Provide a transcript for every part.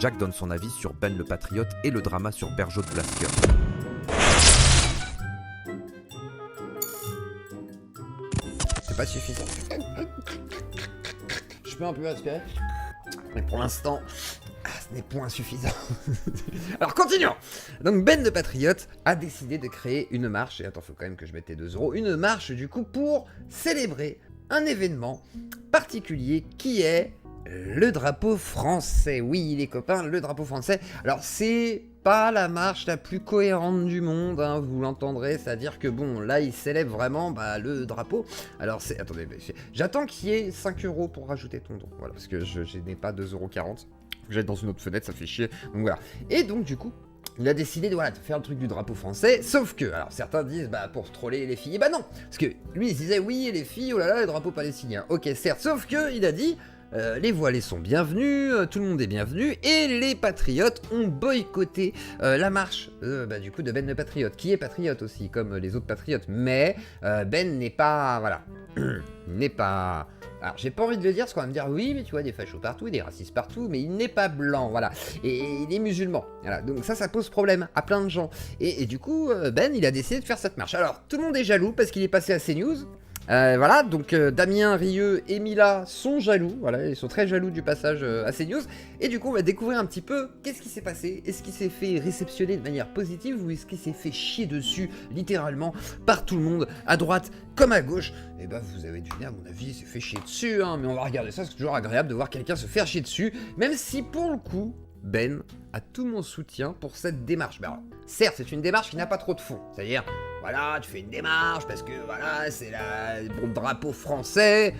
Jack donne son avis sur Ben le Patriote et le drama sur Bergeau de Blasker. C'est pas suffisant. Je peux un peu aspirer, mais pour l'instant, ce n'est point suffisant. Alors continuons. Donc Ben le Patriote a décidé de créer une marche, et attends, faut quand même que je mette les 2 €, une marche du coup pour célébrer un événement particulier qui est le drapeau français. Oui les copains, le drapeau français. Alors c'est pas la marche la plus cohérente du monde, hein, vous l'entendrez, c'est-à-dire que bon, là il célèbre vraiment le drapeau. Alors c'est, attendez, j'attends qu'il y ait 5 € pour rajouter ton don, voilà, parce que je n'ai pas 2,40 €. Faut que j'aille dans une autre fenêtre, ça fait chier, donc voilà. Et donc du coup, il a décidé de faire le truc du drapeau français, sauf que, alors certains disent, pour troller les filles, non, parce que lui il se disait, oui les filles, oh là là, le drapeau palestinien, ok certes, sauf que il a dit, les voilés sont bienvenus, tout le monde est bienvenu, et les patriotes ont boycotté la marche du coup de Ben le Patriote, qui est patriote aussi, comme les autres patriotes, mais Ben n'est pas, voilà, n'est pas... Alors j'ai pas envie de le dire, parce qu'on va me dire, oui mais tu vois, des fachos partout, des racistes partout, mais il n'est pas blanc, voilà, et il est musulman, voilà, donc ça pose problème à plein de gens, et du coup, Ben il a décidé de faire cette marche. Alors tout le monde est jaloux, parce qu'il est passé à CNews. Voilà, donc Damien, Rieu et Mila sont jaloux, voilà, ils sont très jaloux du passage à CNews, et du coup on va découvrir un petit peu qu'est-ce qui s'est passé, est-ce qu'il s'est fait réceptionner de manière positive, ou est-ce qu'il s'est fait chier dessus, littéralement, par tout le monde, à droite comme à gauche. Et vous avez deviné, à mon avis, il s'est fait chier dessus, hein, mais on va regarder ça, c'est toujours agréable de voir quelqu'un se faire chier dessus, même si pour le coup, Ben a tout mon soutien pour cette démarche. Mais alors, certes, c'est une démarche qui n'a pas trop de fond, c'est-à-dire... Voilà, tu fais une démarche parce que voilà, c'est le drapeau français.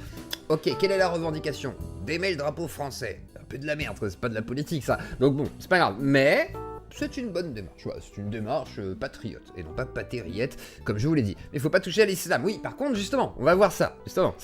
Ok, quelle est la revendication? D'aimer le drapeau français. Un peu de la merde, c'est pas de la politique ça. Donc bon, c'est pas grave. Mais c'est une bonne démarche. Voilà, c'est une démarche patriote et non pas patériette, comme je vous l'ai dit. Mais il faut pas toucher à l'islam. Oui, par contre, justement, on va voir ça. Justement.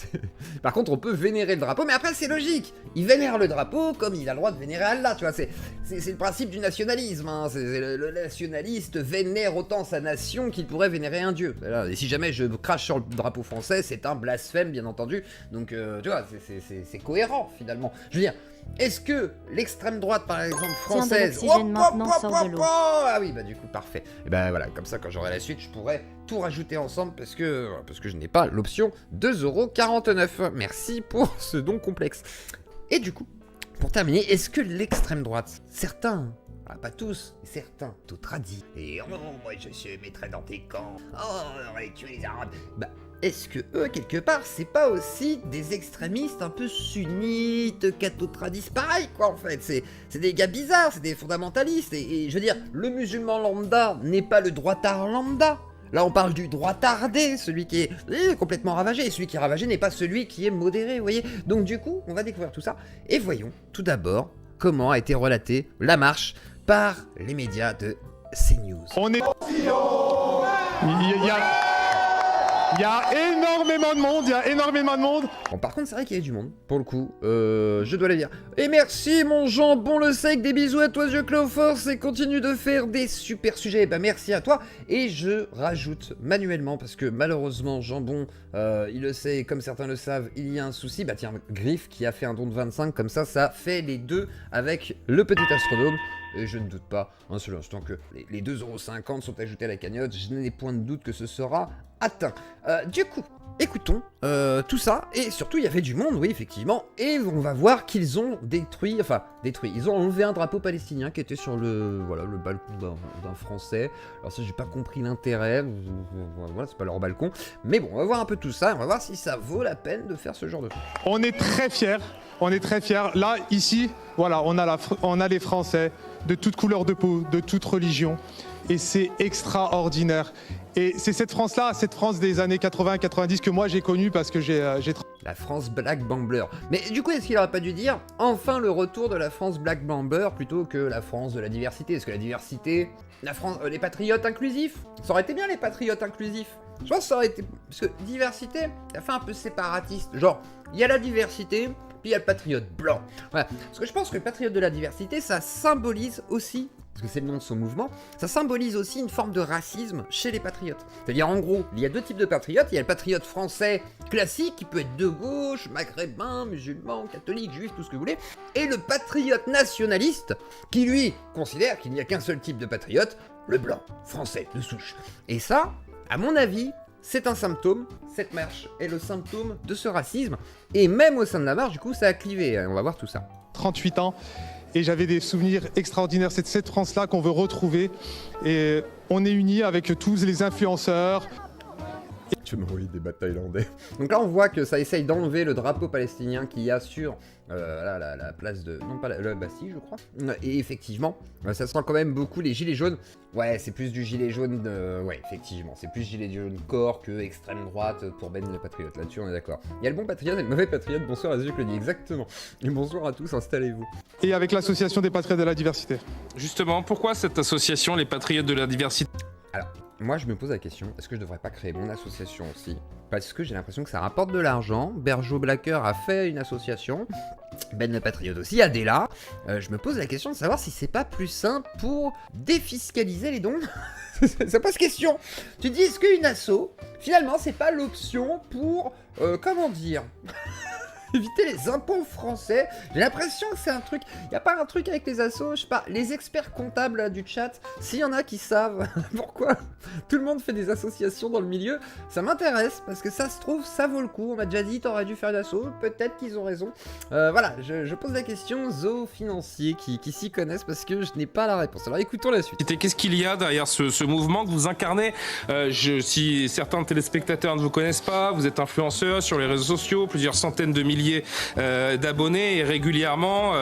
Par contre, on peut vénérer le drapeau, mais après, c'est logique. Il vénère le drapeau comme il a le droit de vénérer Allah, tu vois. C'est le principe du nationalisme. Hein. Le nationaliste vénère autant sa nation qu'il pourrait vénérer un dieu. Et si jamais je crache sur le drapeau français, c'est un blasphème, bien entendu. Donc, tu vois, c'est cohérent, finalement. Je veux dire, est-ce que l'extrême droite, par exemple, française... Ah oui, du coup, parfait. Et voilà, comme ça, quand j'aurai la suite, je pourrai tout rajouter ensemble parce que je n'ai pas l'option 2,49 €. Merci pour ce don complexe. Et du coup, pour terminer, est-ce que l'extrême droite, certains... pas tous, mais certains, tout tradis. Et moi je suis maître dans tes camps. On va tuer les Arabes. Est-ce que eux, quelque part, c'est pas aussi des extrémistes un peu sunnites, catho-tradis, pareil quoi en fait. C'est des gars bizarres, c'est des fondamentalistes. Et je veux dire, le musulman lambda n'est pas le droitard lambda. Là on parle du droitardé, celui qui est complètement ravagé. Et celui qui est ravagé n'est pas celui qui est modéré, vous voyez. Donc du coup, on va découvrir tout ça. Et voyons tout d'abord comment a été relatée la marche par les médias de CNews. On est... Il y a énormément de monde, Bon, par contre, c'est vrai qu'il y a du monde, pour le coup, je dois le dire. Et merci, mon jambon le sec, des bisous à toi, Dieu Cléoforce, et continue de faire des super sujets. Merci à toi. Et je rajoute manuellement, parce que malheureusement, jambon, il le sait, comme certains le savent, il y a un souci. Tiens, Griff qui a fait un don de 25, comme ça fait les deux avec le petit astronome. Et je ne doute pas un seul instant que les 2,50 € sont ajoutés à la cagnotte. Je n'ai point de doute que ce sera atteint. Du coup, écoutons tout ça. Et surtout, il y avait du monde, oui, effectivement. Et on va voir qu'ils ont détruit. Ils ont enlevé un drapeau palestinien qui était sur le balcon d'un Français. Alors ça, j'ai pas compris l'intérêt. Voilà, c'est pas leur balcon. Mais bon, on va voir un peu tout ça. On va voir si ça vaut la peine de faire ce genre de choses. on est très fiers. Là, ici, voilà, on a les Français de toute couleur de peau, de toute religion. Et c'est extraordinaire. Et c'est cette France-là, cette France des années 80-90 que moi j'ai connue parce que j'ai... La France Black Bambler. Mais du coup, est-ce qu'il aurait pas dû dire enfin le retour de la France Black Bambler plutôt que la France de la diversité? Est-ce que la diversité, la France, les patriotes inclusifs, ça aurait été bien les patriotes inclusifs. Je pense que ça aurait été... Parce que diversité, ça fait un peu séparatiste. Genre, il y a la diversité, puis il y a le patriote blanc. Voilà. Parce que je pense que le patriote de la diversité, ça symbolise aussi parce que c'est le nom de son mouvement, ça symbolise aussi une forme de racisme chez les patriotes. C'est-à-dire, en gros, il y a deux types de patriotes. Il y a le patriote français classique, qui peut être de gauche, maghrébin, musulman, catholique, juif, tout ce que vous voulez, et le patriote nationaliste, qui lui considère qu'il n'y a qu'un seul type de patriote, le blanc, français, de souche. Et ça, à mon avis, c'est un symptôme, cette marche est le symptôme de ce racisme, et même au sein de la marche, du coup, ça a clivé, on va voir tout ça. 38 ans. Et j'avais des souvenirs extraordinaires. C'est cette France-là qu'on veut retrouver. Et on est unis avec tous les influenceurs. Tu me relis des bas thaïlandais. Donc là, on voit que ça essaye d'enlever le drapeau palestinien qu'il y a sur la place de... Non, pas la Bastille, je crois. Et effectivement, ça sent quand même beaucoup les gilets jaunes. Ouais, c'est plus du gilet jaune... ouais, effectivement, c'est plus gilet jaune corps que extrême droite pour Ben le Patriote. Là-dessus, on est d'accord. Il y a le bon patriote et le mauvais patriote. Bonsoir à ceux qui le dit exactement. Et bonsoir à tous, installez-vous. Et avec l'association des patriotes de la diversité. Justement, pourquoi cette association, les Patriotes de la Diversité? Alors, moi je me pose la question, est-ce que je devrais pas créer mon association aussi? Parce que j'ai l'impression que ça rapporte de l'argent. Bergeau Blacker a fait une association, Ben le Patriote aussi, Adela. Je me pose la question de savoir si c'est pas plus simple pour défiscaliser les dons. Ça pose question. Tu te dis, est-ce qu'une asso, finalement, c'est pas l'option pour, comment dire éviter les impôts français? J'ai l'impression que c'est un truc... Y a pas un truc avec les assos, je sais pas, les experts comptables là, du chat, s'il y en a qui savent pourquoi tout le monde fait des associations dans le milieu, ça m'intéresse, parce que ça se trouve, ça vaut le coup. On m'a déjà dit, t'aurais dû faire une asso, peut-être qu'ils ont raison. Voilà, je pose la question aux financiers qui s'y connaissent, parce que je n'ai pas la réponse. Alors écoutons la suite. Qu'est-ce qu'il y a derrière ce mouvement que vous incarnez? Si certains téléspectateurs ne vous connaissent pas, vous êtes influenceur sur les réseaux sociaux, plusieurs centaines de milliers d'abonnés, et régulièrement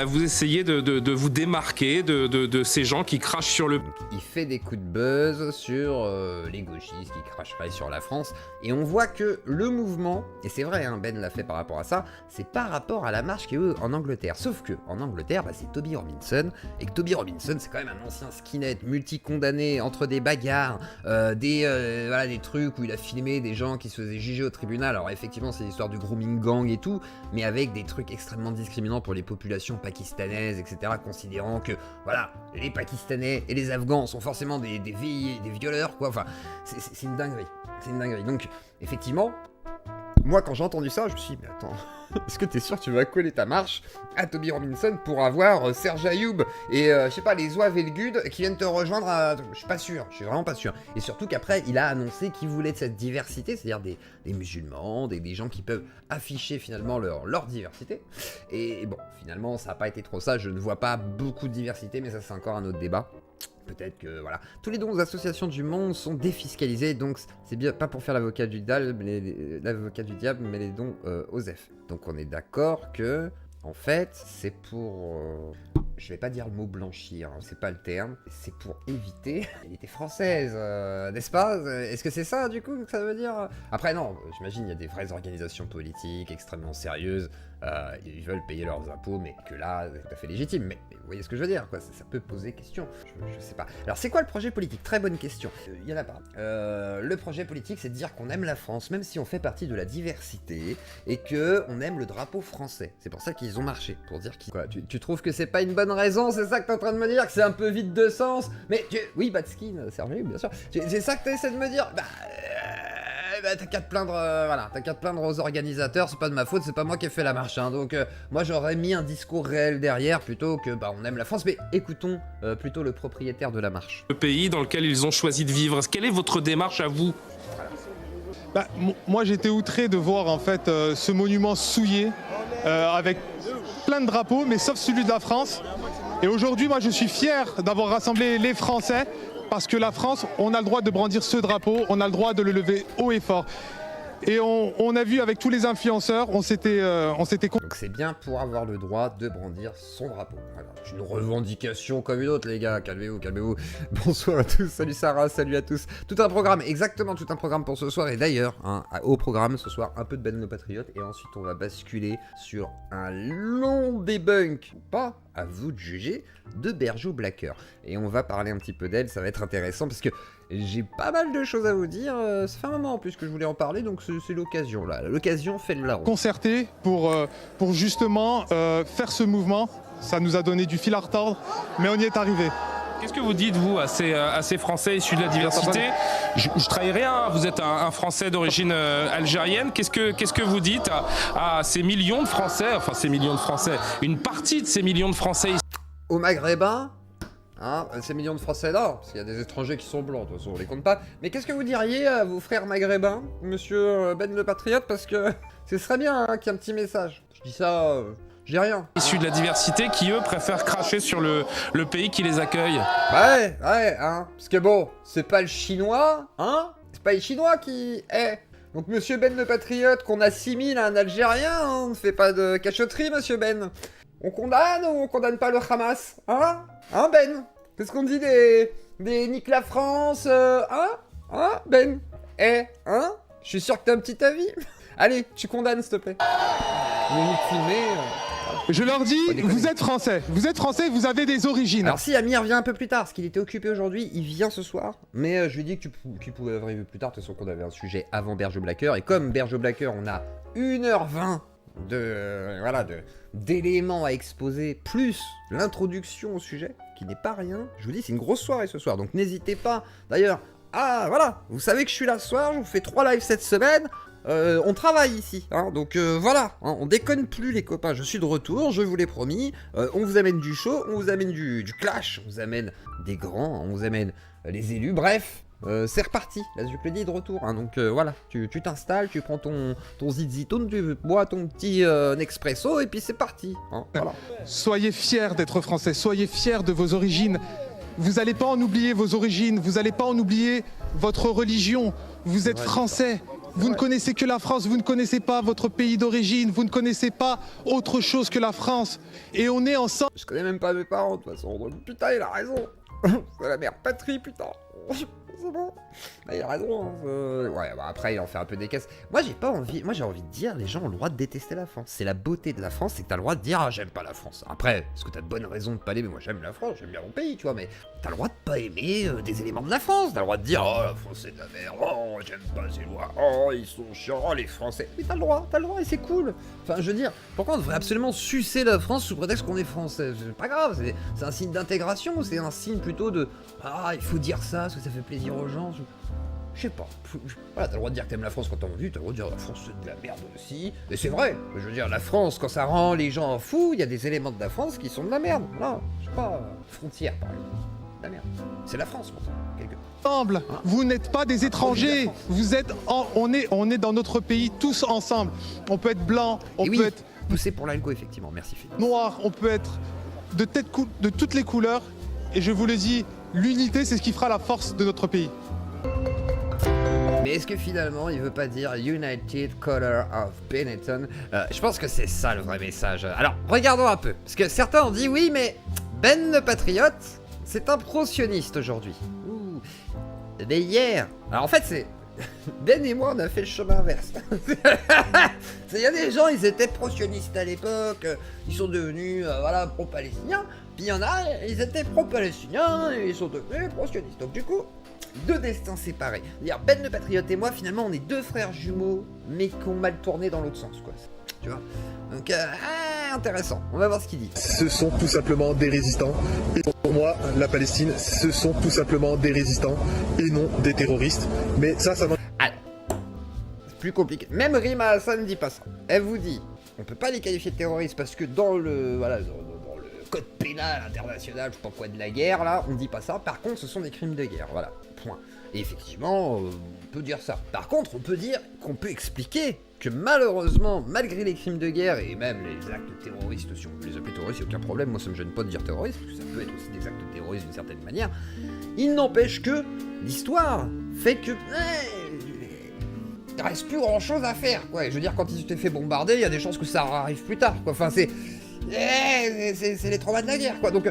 vous essayez de vous démarquer de ces gens qui crachent sur le... Donc, il fait des coups de buzz sur les gauchistes qui cracheraient sur la France, et on voit que le mouvement, et c'est vrai, hein, Ben l'a fait par rapport à ça, c'est par rapport à la marche qui est en Angleterre. Sauf que en Angleterre, c'est Toby Robinson, et que Toby Robinson, c'est quand même un ancien skinhead multi-condamné entre des bagarres, des trucs où il a filmé des gens qui se faisaient juger au tribunal. Alors effectivement, c'est l'histoire du grooming gang et tout, mais avec des trucs extrêmement discriminants pour les populations pakistanaises, etc., considérant que, voilà, les Pakistanais et les Afghans sont forcément des violeurs, quoi. Enfin, c'est une dinguerie. C'est une dinguerie. Donc, effectivement, moi, quand j'ai entendu ça, je me suis dit, mais attends, est-ce que t'es sûr que tu vas coller ta marche à Toby Robinson pour avoir Serge Ayoub et, je sais pas, les Zouaves et le Gud qui viennent te rejoindre à... Je suis pas sûr, je suis vraiment pas sûr. Et surtout qu'après, il a annoncé qu'il voulait de cette diversité, c'est-à-dire des musulmans, des gens qui peuvent afficher finalement leur diversité. Et bon, finalement, ça a pas été trop ça, je ne vois pas beaucoup de diversité, mais ça, c'est encore un autre débat. Peut-être que, voilà. Tous les dons aux associations du monde sont défiscalisés, donc c'est bien pas pour faire l'avocat du diable, mais les dons aux F. Donc on est d'accord que, en fait, c'est pour... je vais pas dire le mot blanchir, hein, c'est pas le terme, c'est pour éviter l'élité française, n'est-ce pas? Est-ce que c'est ça, du coup, que ça veut dire? Après, non, j'imagine il y a des vraies organisations politiques extrêmement sérieuses, ils veulent payer leurs impôts, mais que là, c'est tout à fait légitime, mais vous voyez ce que je veux dire, quoi, ça peut poser question, je sais pas. Alors, c'est quoi le projet politique? Très bonne question, il y en a pas. Le projet politique, c'est de dire qu'on aime la France, même si on fait partie de la diversité, et que on aime le drapeau français. C'est pour ça qu'ils ont marché, pour dire qu'ils... Quoi, tu trouves que c'est pas une bonne raison, c'est ça que t'es en train de me dire, que c'est un peu vide de sens? Mais oui, Batskin, Serge, bien sûr. C'est ça que t'essaies de me dire? T'as qu'à te plaindre, voilà, t'as qu'à te plaindre aux organisateurs, c'est pas de ma faute, c'est pas moi qui ai fait la marche, hein. Donc moi j'aurais mis un discours réel derrière plutôt que on aime la France, mais écoutons plutôt le propriétaire de la marche. Le pays dans lequel ils ont choisi de vivre. Quelle est votre démarche à vous? Moi j'étais outré de voir en fait ce monument souillé avec plein de drapeaux, mais sauf celui de la France. Et aujourd'hui, moi je suis fier d'avoir rassemblé les Français, parce que la France, on a le droit de brandir ce drapeau, on a le droit de le lever haut et fort. Et on a vu avec tous les influenceurs, on s'était... Donc c'est bien pour avoir le droit de brandir son drapeau. Voilà. C'est une revendication comme une autre, les gars. Calmez-vous, calmez-vous. Bonsoir à tous, salut Sarah, salut à tous. Tout un programme, exactement tout un programme pour ce soir. Et d'ailleurs, hein, au programme ce soir, un peu de Ben le Patriote. Et ensuite, on va basculer sur un long debunk, ou pas, à vous de juger, de Bergeau Blacker. Et on va parler un petit peu d'elle, ça va être intéressant parce que j'ai pas mal de choses à vous dire. Ça fait un moment en plus que je voulais en parler, donc c'est l'occasion là. L'occasion fait le larron. Concerté pour justement faire ce mouvement Ça nous a donné du fil à retordre, mais on y est arrivé. Qu'est-ce que vous dites, vous, à ces Français issus de la diversité? Je trahis rien, hein. Vous êtes un Français d'origine algérienne. Qu'est-ce que vous dites à ces millions de Français, enfin ces millions de Français, une partie de ces millions de Français? Aux Maghrébins, hein, ces millions de Français là, parce qu'il y a des étrangers qui sont blancs, de toute façon on les compte pas. Mais qu'est-ce que vous diriez à vos frères maghrébins, monsieur Ben le Patriote? Parce que ce serait bien hein, qu'il y ait un petit message. Je dis ça... j'ai rien. Issus de la diversité qui, eux, préfèrent cracher sur le pays qui les accueille. Ouais, hein. Parce que bon, c'est pas le chinois, hein. C'est pas les chinois qui... Donc monsieur Ben le Patriote, qu'on assimile à un Algérien, hein, on ne fait pas de cachotterie, monsieur Ben. On condamne ou on condamne pas le Hamas? Hein? Hein, Ben? Qu'est-ce qu'on dit des nique la France, hein? Hein, Ben? Hein? Je suis sûr que t'as un petit avis. Allez, tu condamnes, s'il te plaît. Minute filmée... Je leur dis, vous êtes français, vous avez des origines. Alors si Amir vient un peu plus tard, parce qu'il était occupé aujourd'hui, il vient ce soir. Mais je lui ai dit que qu'il pouvait arriver plus tard, de toute façon qu'on avait un sujet avant Berger Blacker. Et comme Berger Blacker, on a 1h20 d'éléments à exposer, plus l'introduction au sujet, qui n'est pas rien. Je vous dis, c'est une grosse soirée ce soir, donc n'hésitez pas. D'ailleurs, voilà, vous savez que je suis là ce soir, je vous fais 3 lives cette semaine. On travaille ici, hein, donc voilà, hein, on déconne plus les copains, je suis de retour, je vous l'ai promis, on vous amène du show, on vous amène du clash, on vous amène des grands, on vous amène les élus, bref, c'est reparti, là je te le dis de retour, hein, donc voilà, tu t'installes, tu prends ton zizitoun, tu bois ton petit Nespresso et puis c'est parti, hein, voilà. Soyez fiers d'être français, soyez fiers de vos origines. Vous n'allez pas en oublier vos origines, vous n'allez pas en oublier votre religion, vous êtes français. Vous ne connaissez que la France, vous ne connaissez pas votre pays d'origine, vous ne connaissez pas autre chose que la France. Et on est ensemble. Je connais même pas mes parents de toute façon, donc putain il a raison. C'est la mère patrie putain. C'est bon. Bah, il a raison. Hein. Ouais, bah, après il en fait un peu des caisses. Moi j'ai pas envie. Moi j'ai envie de dire, les gens ont le droit de détester la France. C'est la beauté de la France, c'est que t'as le droit de dire ah, j'aime pas la France. Après, est-ce que t'as de bonnes raisons de pas l'aimer? Moi j'aime la France, j'aime bien mon pays, tu vois, mais t'as le droit de pas aimer des éléments de la France. T'as le droit de dire oh la France c'est de la merde, oh j'aime pas ces lois, oh ils sont chiants, oh les Français. Mais t'as le droit et c'est cool. Enfin je veux dire, pourquoi on devrait absolument sucer la France sous prétexte qu'on est français? C'est pas grave, c'est un signe d'intégration, c'est un signe plutôt de ah il faut dire ça parce que ça fait plaisir aux gens. Je sais pas. Voilà, t'as le droit de dire que t'aimes la France quand t'as envie, t'as le droit de dire la France c'est de la merde aussi. Et c'est vrai, je veux dire, la France, quand ça rend les gens fous, il y a des éléments de la France qui sont de la merde. Non, je sais pas, frontière par exemple. De la merde. C'est la France, pourtant, quelque part. Ensemble, vous n'êtes pas des étrangers, vous êtes on est dans notre pays tous ensemble. On peut être blanc, on peut être poussé pour l'algo effectivement, merci Philippe. Noir, on peut être de toutes les couleurs. Et je vous le dis, l'unité c'est ce qui fera la force de notre pays. Mais est-ce que finalement il veut pas dire United Color of Benetton? Je pense que c'est ça le vrai message. Alors regardons un peu, parce que certains ont dit oui mais Ben le Patriote c'est un pro-sioniste aujourd'hui. Mais hier, alors en fait c'est Ben et moi on a fait le chemin inverse. Il y a des gens ils étaient pro-sionistes à l'époque, ils sont devenus voilà pro-palestiniens, puis il y en a ils étaient pro-palestiniens et ils sont devenus pro-sionistes. Donc du coup deux destins séparés. C'est-à-dire Ben le Patriote et moi, finalement, on est deux frères jumeaux, mais qui ont mal tourné dans l'autre sens, quoi. Tu vois? Donc, intéressant. On va voir ce qu'il dit. Ce sont tout simplement des résistants. Et pour moi, la Palestine, ce sont tout simplement des résistants et non des terroristes. Mais ça va... Alors, c'est plus compliqué. Même Rima Hassan ne dit pas ça. Elle vous dit, on peut pas les qualifier de terroristes parce que dans le... Voilà, dans le code pénal international, je sais pas quoi, de la guerre, là, on dit pas ça. Par contre, ce sont des crimes de guerre, voilà. Point. Et effectivement, on peut dire ça. Par contre, on peut dire qu'on peut expliquer que malheureusement, malgré les crimes de guerre et même les actes terroristes, si on veut les appeler terroristes, il n'y a aucun problème, moi ça me gêne pas de dire terroriste, parce que ça peut être aussi des actes terroristes d'une certaine manière, il n'empêche que l'histoire fait que... il reste plus grand chose à faire, quoi. Je veux dire, quand ils s'étaient fait bombarder, il y a des chances que ça arrive plus tard, quoi. Enfin, c'est les traumas de la guerre, quoi. Donc,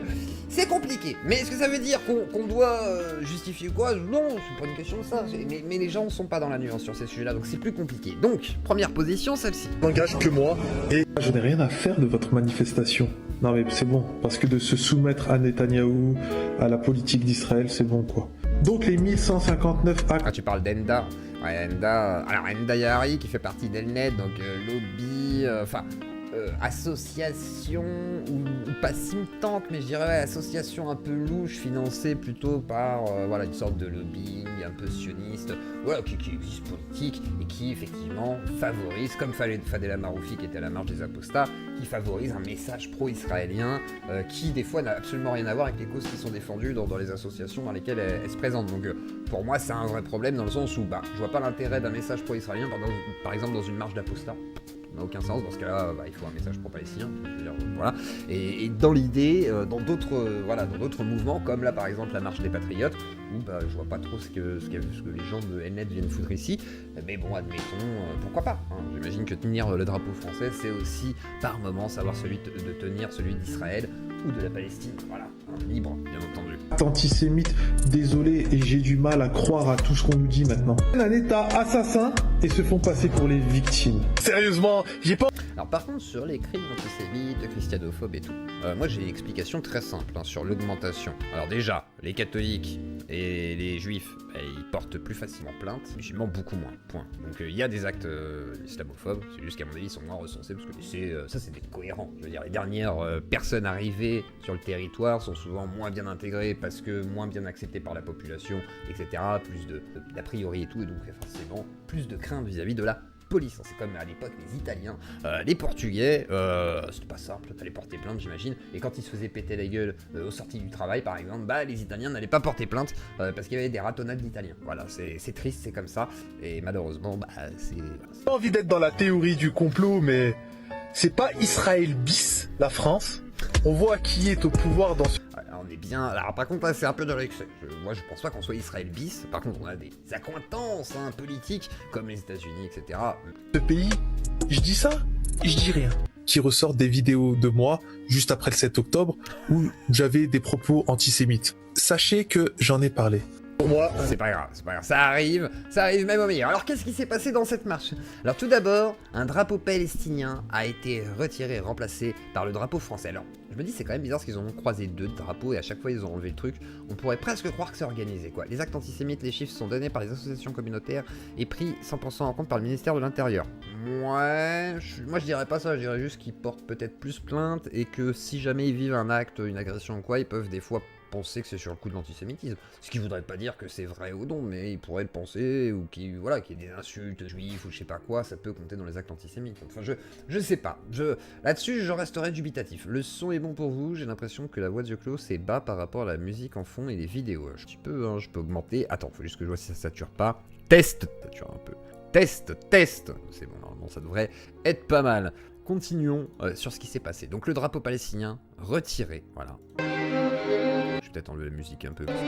c'est compliqué. Mais est-ce que ça veut dire qu'on doit justifier quoi? Non, c'est pas une question de ça. Mais les gens ne sont pas dans la nuance sur ces sujets-là, donc c'est plus compliqué. Donc, première position, celle-ci. N'engage que moi et... Je n'ai rien à faire de votre manifestation. Non mais c'est bon, parce que de se soumettre à Netanyahou, à la politique d'Israël, c'est bon quoi. Donc les 1159 actes... Ah, tu parles d'Enda. Ouais, Enda... Alors, Enda Yahari, qui fait partie d'Elnet, donc lobby... Enfin... association, ou pas think tank, mais je dirais ouais, association un peu louche, financée plutôt par voilà, une sorte de lobbying un peu sioniste, voilà, qui existe politique et qui effectivement favorise, comme Fadela Maroufi qui était à la marche des apostats, qui favorise un message pro-israélien qui des fois n'a absolument rien à voir avec les causes qui sont défendues dans les associations dans lesquelles elle se présente. Donc pour moi c'est un vrai problème dans le sens où je vois pas l'intérêt d'un message pro-israélien par exemple dans une marche d'apostats. Ça n'a aucun sens, dans ce cas-là, il faut un message pro-palestinien, voilà. Et dans l'idée, dans d'autres mouvements, comme là par exemple la marche des patriotes, où je vois pas trop ce que les gens de Elnet viennent foutre ici, mais bon, admettons, pourquoi pas, hein. J'imagine que tenir le drapeau français, c'est aussi par moment savoir de tenir celui d'Israël ou de la Palestine, voilà, hein, libre, bien entendu. Antisémite, désolé, et j'ai du mal à croire à tout ce qu'on nous dit maintenant. Un État assassin et se font passer pour les victimes. Sérieusement, j'ai pas... Alors par contre, sur les crimes antisémites, christianophobes et tout, moi j'ai une explication très simple sur l'augmentation. Alors déjà, les catholiques et les juifs, ils portent plus facilement plainte, les musulmans beaucoup moins, point. Donc il y a des actes islamophobes, c'est juste qu'à mon avis ils sont moins recensés, parce que ça c'est des cohérents. Je veux dire, les dernières personnes arrivées sur le territoire sont souvent moins bien intégrées, parce que moins bien acceptées par la population, etc. Plus d'a priori et tout, et donc forcément plus de crainte vis-à-vis de la police. C'est comme à l'époque les Italiens, les Portugais, c'était pas simple, fallait porter plainte j'imagine, et quand ils se faisaient péter la gueule aux sorties du travail par exemple, les Italiens n'allaient pas porter plainte parce qu'il y avait des ratonnades d'Italiens. Voilà, c'est triste, c'est comme ça, et malheureusement, c'est... Voilà, J'ai pas envie d'être dans la théorie du complot, mais c'est pas Israël bis, la France. On voit qui est au pouvoir dans ce... On est bien... Alors par contre là c'est un peu de l'excès. Moi je pense pas qu'on soit Israël bis. Par contre on a des accointances politiques comme les États-Unis, etc. pays. Je dis ça, je dis rien. Qui ressortent des vidéos de moi juste après le 7 octobre où j'avais des propos antisémites. Sachez que j'en ai parlé. Pour moi, c'est pas grave, ça arrive même au meilleur. Alors qu'est-ce qui s'est passé dans cette marche? Alors tout d'abord, un drapeau palestinien a été retiré et remplacé par le drapeau français. Alors je me dis c'est quand même bizarre parce qu'ils ont croisé deux drapeaux et à chaque fois ils ont enlevé le truc. On pourrait presque croire que c'est organisé quoi. Les actes antisémites, les chiffres sont donnés par les associations communautaires et pris 100% en compte par le ministère de l'Intérieur. Moi je dirais pas ça, je dirais juste qu'ils portent peut-être plus plainte et que si jamais ils vivent un acte, une agression ou quoi, ils peuvent des fois penser que c'est sur le coup de l'antisémitisme. Ce qui voudrait pas dire que c'est vrai ou non, mais ils pourraient le penser, ou qu'il y ait des insultes juifs ou je sais pas quoi, ça peut compter dans les actes antisémites. Enfin, je sais pas. Là-dessus, je resterai dubitatif. Le son est bon pour vous, j'ai l'impression que la voix de Dieu Clos c'est bas par rapport à la musique en fond et les vidéos. Je peux augmenter. Attends, faut juste que je vois si ça sature pas. Test, sature un peu. Test. C'est bon, normalement ça devrait être pas mal. Continuons sur ce qui s'est passé. Donc le drapeau palestinien retiré, voilà. Je vais peut-être enlever la musique un peu parce que...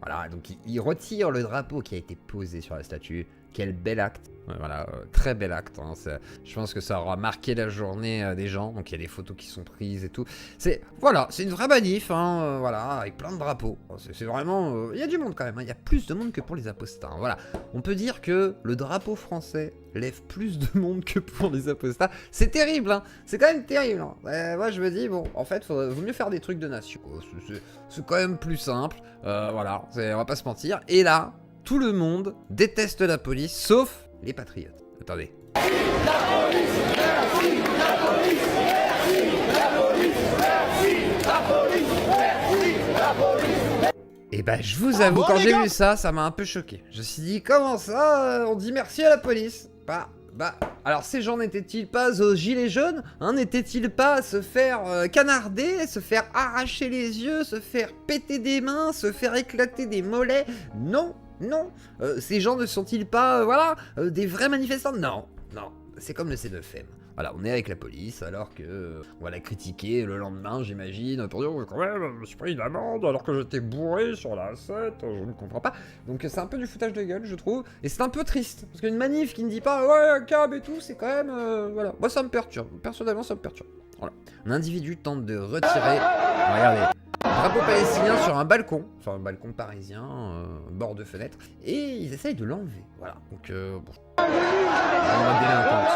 Voilà, donc il retire le drapeau qui a été posé sur la statue. Quel bel acte. Voilà, très bel acte. Hein. Je pense que ça aura marqué la journée des gens. Donc il y a des photos qui sont prises et tout. Voilà, c'est une vraie manif, hein, voilà, avec plein de drapeaux. C'est vraiment... Il y a du monde quand même. Hein. Il y a plus de monde que pour les apostats. Hein. Voilà, on peut dire que le drapeau français lève plus de monde que pour les apostats. C'est terrible, hein. C'est quand même terrible. Hein. Moi je me dis, bon, en fait, vaut mieux faire des trucs de nation. C'est quand même plus simple. Voilà, on va pas se mentir. Et là... Tout le monde déteste la police, sauf les patriotes. Attendez. La police, merci, la police, merci, la police, merci, la police, merci, la police. Et je vous avoue, quand j'ai vu ça, ça m'a un peu choqué. Je me suis dit, comment ça, on dit merci à la police? Alors ces gens n'étaient-ils pas aux gilets jaunes, hein, n'étaient-ils pas à se faire canarder, se faire arracher les yeux, se faire péter des mains, se faire éclater des mollets? Non. Ces gens ne sont-ils pas, des vrais manifestants? Non, c'est comme le C9M. Voilà, on est avec la police alors que on va la critiquer le lendemain, j'imagine, pour dire quand même, je me suis pris une amende alors que j'étais bourré sur la 7, je ne comprends pas. Donc c'est un peu du foutage de gueule, je trouve, et c'est un peu triste, parce qu'une manif qui ne dit pas ouais, cab et tout, c'est quand même, voilà, moi ça me perturbe, personnellement ça me perturbe. Voilà, un individu tente de retirer, regardez, drapeau palestinien sur un balcon parisien, bord de fenêtre, et ils essayent de l'enlever, voilà, donc bon, on va délinquance.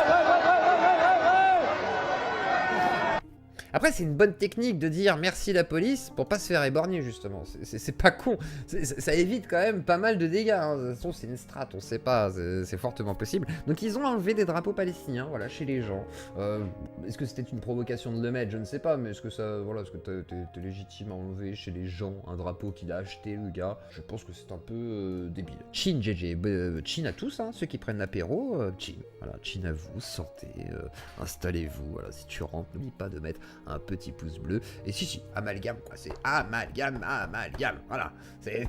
Après, c'est une bonne technique de dire merci la police pour pas se faire éborgner, justement. C'est pas con. Ça évite quand même pas mal de dégâts. Hein. De toute façon, c'est une strat, on sait pas. C'est fortement possible. Donc, ils ont enlevé des drapeaux palestiniens, voilà, chez les gens. Est-ce que c'était une provocation de le mettre? Je ne sais pas, mais est-ce que ça, voilà, est-ce que t'es légitime à enlever chez les gens un drapeau qu'il a acheté, le gars? Je pense que c'est un peu débile. Chin, GG. Chin à tous, hein, ceux qui prennent l'apéro. Chin. Voilà, chin à vous, sortez, installez-vous. Voilà, si tu rentres, n'oublie pas de mettre un petit pouce bleu. Et si, amalgame, quoi. C'est amalgame. Voilà.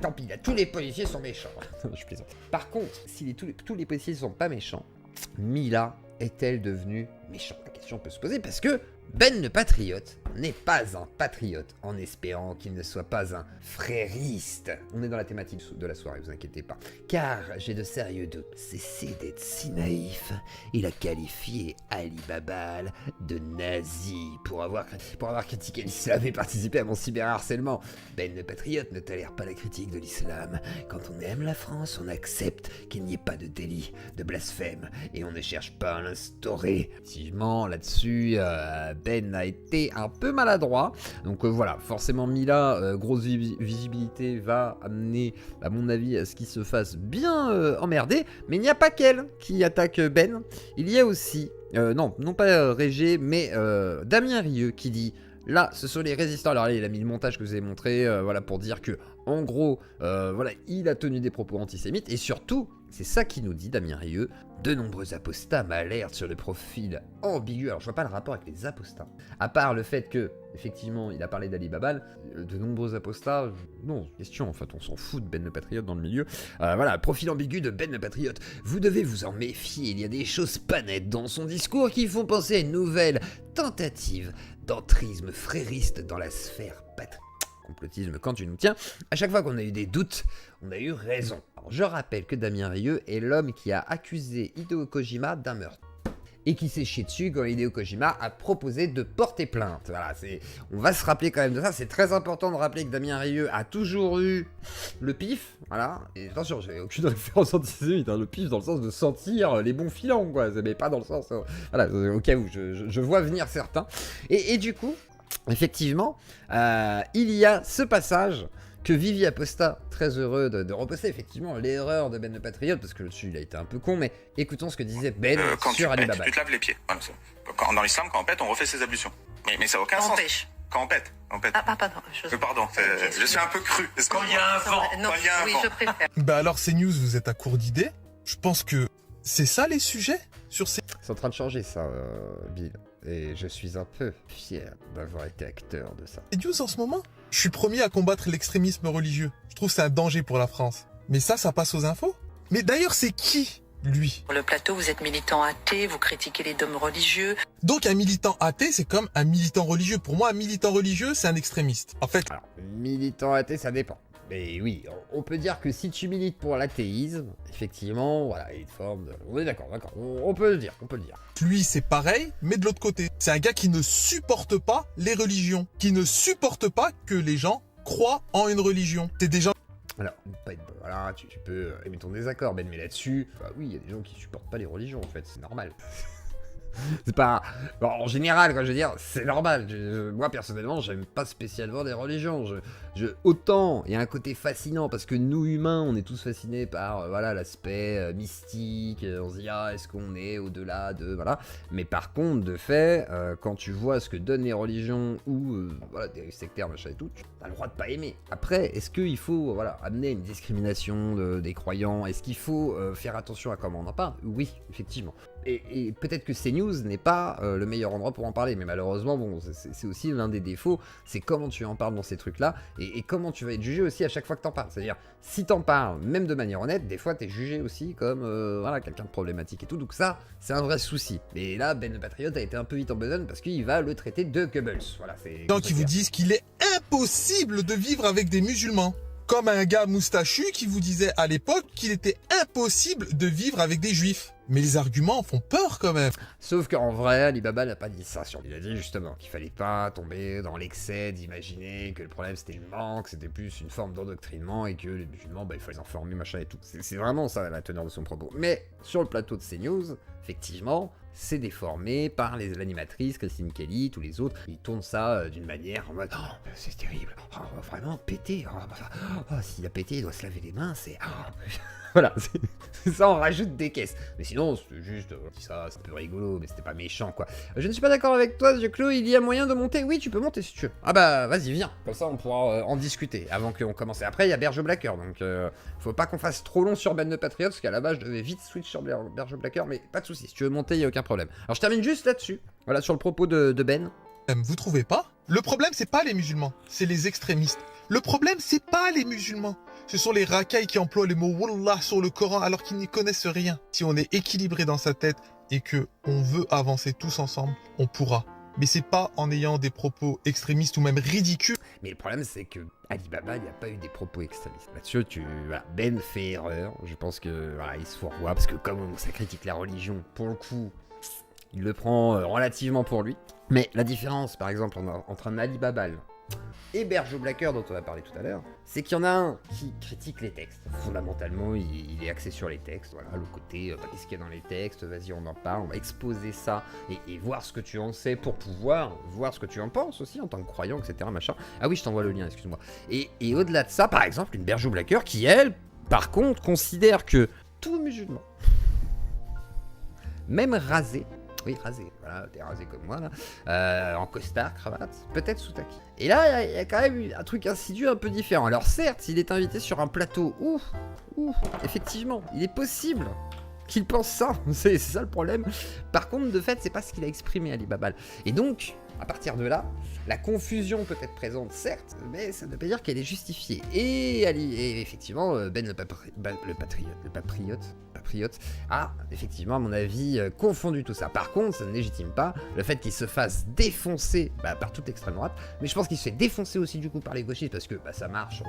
Tant pis, là, tous les policiers sont méchants. Je plaisante. Par contre, si tous les policiers sont pas méchants, Mila est-elle devenue méchante? La question peut se poser parce que Ben le patriote n'est pas un patriote en espérant qu'il ne soit pas un frériste. On est dans la thématique de la soirée, vous inquiétez pas. Car j'ai de sérieux doutes. Cessez d'être si naïf. Il a qualifié Ali Babal de nazi pour avoir critiqué l'islam et participé à mon cyberharcèlement. Ben le patriote ne tolère pas la critique de l'islam. Quand on aime la France, on accepte qu'il n'y ait pas de délit, de blasphème, et on ne cherche pas à l'instaurer. Effectivement, là-dessus, Ben a été un peu maladroit. Donc voilà, forcément Mila, grosse visibilité, va amener, à mon avis, à ce qu'il se fasse bien emmerder. Mais il n'y a pas qu'elle qui attaque Ben. Il y a aussi, non pas Régé, mais Damien Rieu qui dit... Là, ce sont les résistants. Alors là, il a mis le montage que je vous ai montré, voilà, pour dire que, en gros, voilà, il a tenu des propos antisémites. Et surtout, c'est ça qui nous dit Damien Rieu, de nombreux apostats m'alertent sur le profil ambigu. Alors, je vois pas le rapport avec les apostats. À part le fait que, effectivement, il a parlé d'Ali Babal, de nombreux apostats, non, question, en fait, on s'en fout de Ben le Patriote dans le milieu. Voilà, profil ambigu de Ben le Patriote. Vous devez vous en méfier, il y a des choses pas nettes dans son discours qui font penser à une nouvelle tentative d'entrisme frériste dans la sphère complotisme quand tu nous tiens. À chaque fois qu'on a eu des doutes, on a eu raison. Alors, je rappelle que Damien Rieu est l'homme qui a accusé Hideo Kojima d'un meurtre. Et qui s'est chié dessus quand Hideo Kojima a proposé de porter plainte. Voilà, on va se rappeler quand même de ça. C'est très important de rappeler que Damien Rieu a toujours eu le pif. Voilà. Et attention, j'ai aucune référence antisémite. Hein, le pif dans le sens de sentir les bons filons, quoi. Mais pas dans le sens... voilà, au cas où, je vois venir certains. Et du coup, effectivement, il y a ce passage... que Vivi Aposta, très heureux de reposter effectivement l'erreur de Ben le Patriote, parce que là-dessus il a été un peu con, mais écoutons ce que disait Ben sur Ali Babal. Tu te laves les pieds. Voilà, dans l'islam, quand on pète, on refait ses ablutions. Mais ça n'a aucun sens. Quand on pète. Ah, pardon. Pardon, je suis un peu cru. Quand il y a un vent. Non, oui, je préfère. Bah alors CNews, vous êtes à court d'idées. Je pense que c'est ça les sujets sur ces... C'est en train de changer ça, Bill. Et je suis un peu fier d'avoir été acteur de ça. CNews en ce moment, je suis premier à combattre l'extrémisme religieux. Je trouve que c'est un danger pour la France. Mais ça passe aux infos. Mais d'ailleurs, c'est qui, lui? Sur le plateau, vous êtes militant athée, vous critiquez les dogmes religieux. Donc un militant athée, c'est comme un militant religieux. Pour moi, un militant religieux, c'est un extrémiste. En fait... Alors, militant athée, ça dépend. Mais oui, on peut dire que si tu milites pour l'athéisme, effectivement, voilà, il y a une forme de... On est d'accord, on peut le dire, Lui, c'est pareil, mais de l'autre côté. C'est un gars qui ne supporte pas les religions, qui ne supporte pas que les gens croient en une religion. C'est des gens... Alors, voilà, tu peux aimer ton désaccord, Ben, mais là-dessus, bah oui, il y a des gens qui supportent pas les religions, en fait, c'est normal. C'est pas... Bon, en général, quoi, je veux dire, c'est normal. Moi, personnellement, j'aime pas spécialement les religions. Autant, il y a un côté fascinant, parce que nous, humains, on est tous fascinés par, voilà, l'aspect mystique. On se dit, ah, est-ce qu'on est au-delà de... Voilà. Mais par contre, de fait, quand tu vois ce que donnent les religions, ou, voilà, des sectaires, machin et tout, tu as le droit de pas aimer. Après, est-ce qu'il faut, voilà, amener une discrimination des croyants? Est-ce qu'il faut faire attention à comment on en parle? Oui, effectivement. Et peut-être que CNews n'est pas le meilleur endroit pour en parler, mais malheureusement, bon, c'est aussi l'un des défauts, c'est comment tu en parles dans ces trucs-là, et comment tu vas être jugé aussi à chaque fois que t'en parles. C'est-à-dire, si t'en parles, même de manière honnête, des fois t'es jugé aussi comme, voilà, quelqu'un de problématique et tout, donc ça, c'est un vrai souci. Et là, Ben le Patriote a été un peu vite en besogne parce qu'il va le traiter de Goebbels. Voilà, c'est... Des gens qui vous disent qu'il est impossible de vivre avec des musulmans. Comme un gars moustachu qui vous disait à l'époque qu'il était impossible de vivre avec des juifs. Mais les arguments font peur quand même. Sauf qu'en vrai, Ali Baba n'a pas dit ça. Il a dit justement qu'il fallait pas tomber dans l'excès d'imaginer que le problème c'était le manque, c'était plus une forme d'endoctrinement et que les musulmans, bah, il fallait les informer, machin et tout. C'est vraiment ça la teneur de son propos. Mais sur le plateau de CNews, effectivement, c'est déformé par l'animatrice, Christine Kelly, tous les autres. Ils tournent ça d'une manière en mode oh, c'est terrible, oh, vraiment pété, s'il a pété, il doit se laver les mains, c'est... Voilà, c'est ça, on rajoute des caisses. Mais sinon, c'est juste, ça, c'est un peu rigolo, mais c'était pas méchant, quoi. Je ne suis pas d'accord avec toi, Claude, il y a moyen de monter. Oui, tu peux monter si tu veux. Ah bah, vas-y, viens. Comme ça, on pourra en discuter avant qu'on commence. Et après, il y a Berge Blacker, donc faut pas qu'on fasse trop long sur Ben de Patriot, parce qu'à la base, je devais vite switch sur Berge Blacker, mais pas de soucis. Si tu veux monter, il y a aucun problème. Alors, je termine juste là-dessus. Voilà, sur le propos de Ben. Vous trouvez pas? Le problème, c'est pas les musulmans, c'est les extrémistes. Le problème, c'est pas les musulmans. Ce sont les racailles qui emploient le mot Wallah sur le Coran alors qu'ils n'y connaissent rien. Si on est équilibré dans sa tête et que on veut avancer tous ensemble, on pourra. Mais c'est pas en ayant des propos extrémistes ou même ridicules. Mais le problème, c'est que Alibaba, il n'y a pas eu des propos extrémistes. Là-dessus, voilà, Ben fait erreur. Je pense que voilà, il se fourvoie parce que comme ça critique la religion, pour le coup, il le prend relativement pour lui. Mais la différence, par exemple, entre un Alibaba et Berge Blacker, dont on a parlé tout à l'heure, c'est qu'il y en a un qui critique les textes. Fondamentalement, il est axé sur les textes. Voilà, le côté, qu'est-ce qu'il y a dans les textes, vas-y, on en parle, on va exposer ça et voir ce que tu en sais pour pouvoir voir ce que tu en penses aussi en tant que croyant, etc. Machin. Ah oui, je t'envoie le lien, excuse-moi. Et au-delà de ça, par exemple, une Berge Blacker qui, elle, par contre, considère que tout musulman, même rasé, oui, rasé, voilà, t'es rasé comme moi là, en costard, cravate, peut-être sous taki. Et là, il y a quand même un truc insidieux un peu différent. Alors certes, il est invité sur un plateau où, effectivement, il est possible qu'il pense ça, c'est ça le problème. Par contre, de fait, c'est pas ce qu'il a exprimé Alibaba. Et donc, à partir de là, la confusion peut être présente, certes, mais ça ne veut pas dire qu'elle est justifiée. Et effectivement, Ben le patriote a, effectivement, à mon avis, confondu tout ça. Par contre, ça ne légitime pas le fait qu'il se fasse défoncer par toute l'extrême droite, mais je pense qu'il se fait défoncer aussi du coup par les gauchistes, parce que ça marche,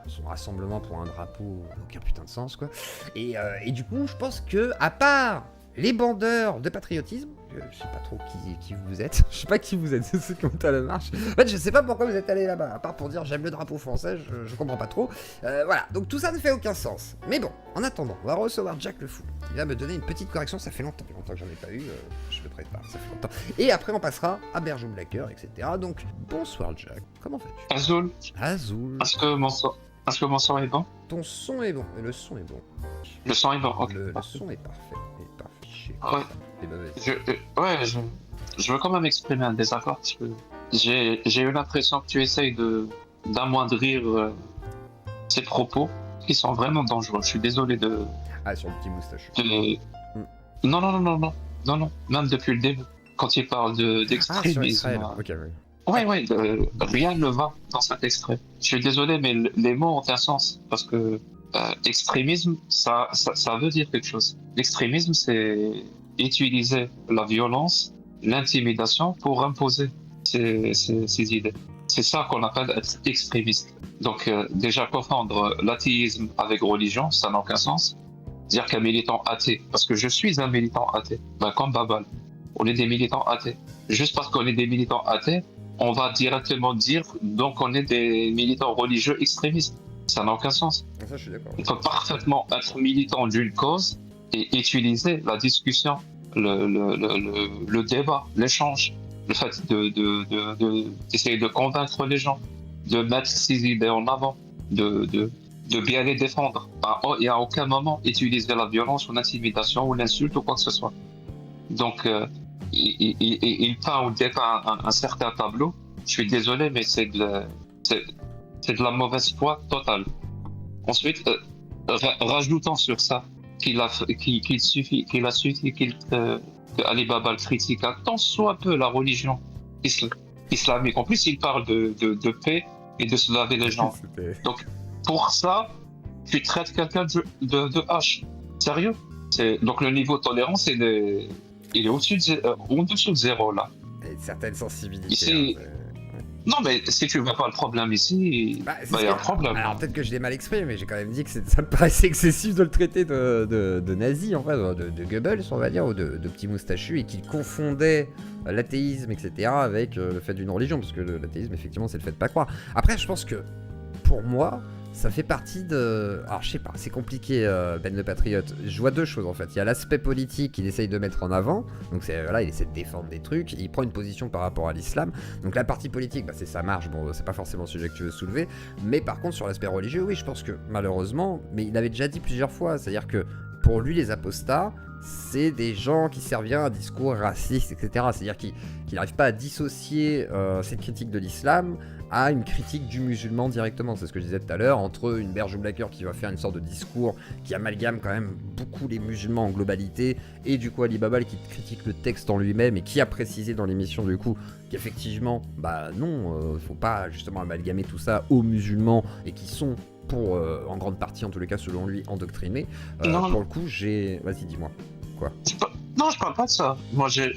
son rassemblement pour un drapeau n'a aucun putain de sens, quoi. Et du coup, je pense que, à part les bandeurs de patriotisme, je sais pas trop qui vous êtes, je sais pas qui vous êtes, c'est ceux qui ont à la marche. En fait, je sais pas pourquoi vous êtes allés là-bas, à part pour dire j'aime le drapeau français, je comprends pas trop. Voilà, donc tout ça ne fait aucun sens. Mais bon, en attendant, on va recevoir Jack le Fou. Il va me donner une petite correction, ça fait longtemps que j'en ai pas eu, je le prépare, ça fait longtemps. Et après, on passera à Berge Blacker, etc. Donc, bonsoir Jack, comment vas-tu? Azul. Est-ce que mon son est bon? Ton son est bon, le son est bon. Le son est bon, ok. Le son est parfait. Ouais. Je veux quand même exprimer un désaccord parce que j'ai eu l'impression que tu essayes d'amoindrir ces propos qui sont vraiment dangereux. Je suis désolé de... Ah, sur le petit moustache. Non, même depuis le début. Quand il parle d'extrémisme... Ouais, rien ne va dans cet extrait. Je suis désolé, mais les mots ont un sens parce que extrémisme, ça veut dire quelque chose. L'extrémisme, c'est utiliser la violence, l'intimidation pour imposer ses idées. C'est ça qu'on appelle être extrémiste. Donc déjà confondre l'athéisme avec religion, ça n'a aucun sens. Dire qu'un militant athée, parce que je suis un militant athée, comme Babal, on est des militants athées. Juste parce qu'on est des militants athées, on va directement dire donc on est des militants religieux extrémistes. Ça n'a aucun sens. Ça, je suis d'accord. On peut parfaitement être militant d'une cause et utiliser la discussion, le débat, l'échange, le fait d'essayer de convaincre les gens, de mettre ses idées en avant, de bien les défendre. Et à aucun moment utiliser la violence ou l'intimidation ou l'insulte ou quoi que ce soit. Donc, il peint ou dépeint un certain tableau. Je suis désolé, mais c'est de la mauvaise foi totale. Ensuite, rajoutant sur ça qu'il a suffi que Alibaba critique un tant soit peu la religion islamique. En plus, il parle de paix et de se laver les jambes. Donc, pour ça, tu traites quelqu'un de hache. Sérieux? Donc, le niveau de tolérance, il est au-dessous de zéro, là. Et certaines sensibilités. Ici, non, mais si tu vois pas le problème ici, il y a un problème. Alors peut-être que je l'ai mal exprimé, mais j'ai quand même dit que ça me paraissait excessif de le traiter de nazi, en fait, de Goebbels, on va dire, ou de petit moustachu, et qu'il confondait l'athéisme, etc., avec le fait d'une religion, parce que l'athéisme, effectivement, c'est le fait de pas croire. Après, je pense que, pour moi, ça fait partie de... Alors je sais pas, c'est compliqué Ben le Patriote. Je vois deux choses en fait. Il y a l'aspect politique qu'il essaye de mettre en avant. Donc voilà, il essaie de défendre des trucs. Il prend une position par rapport à l'islam. Donc la partie politique, c'est sa marge. Bon, c'est pas forcément le sujet que tu veux soulever. Mais par contre sur l'aspect religieux, oui, je pense que malheureusement, mais il avait déjà dit plusieurs fois, c'est-à-dire que pour lui les apostats, c'est des gens qui servent bien à un discours raciste, etc. C'est-à-dire qu'il n'arrive pas à dissocier cette critique de l'islam à une critique du musulman directement. C'est ce que je disais tout à l'heure, entre une Berge Blacker qui va faire une sorte de discours qui amalgame quand même beaucoup les musulmans en globalité, et du coup Ali Babal qui critique le texte en lui-même et qui a précisé dans l'émission du coup qu'effectivement, non, faut pas justement amalgamer tout ça aux musulmans et qui sont pour, en grande partie en tous les cas selon lui, endoctrinés. Pour le coup, Vas-y, dis-moi. Quoi ? Non, je parle pas de ça. Moi, j'ai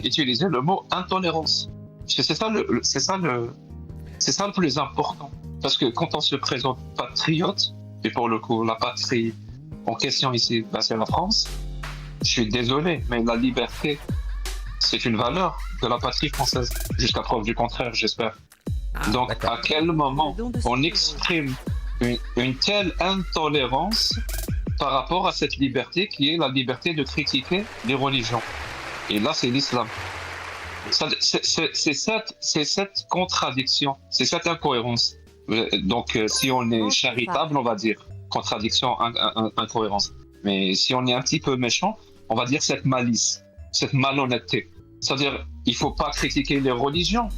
utilisé le mot intolérance. Parce que c'est ça le plus important. Parce que quand on se présente patriote, et pour le coup, la patrie en question ici, c'est la France, je suis désolé, mais la liberté, c'est une valeur de la patrie française. Jusqu'à preuve du contraire, j'espère. Donc, d'accord. À quel moment on exprime une telle intolérance par rapport à cette liberté qui est la liberté de critiquer les religions? Et là, c'est l'islam. C'est cette contradiction, c'est cette incohérence. Donc, si on est charitable, on va dire contradiction, incohérence. Mais si on est un petit peu méchant, on va dire cette malice, cette malhonnêteté. C'est-à-dire, il ne faut pas critiquer les religions.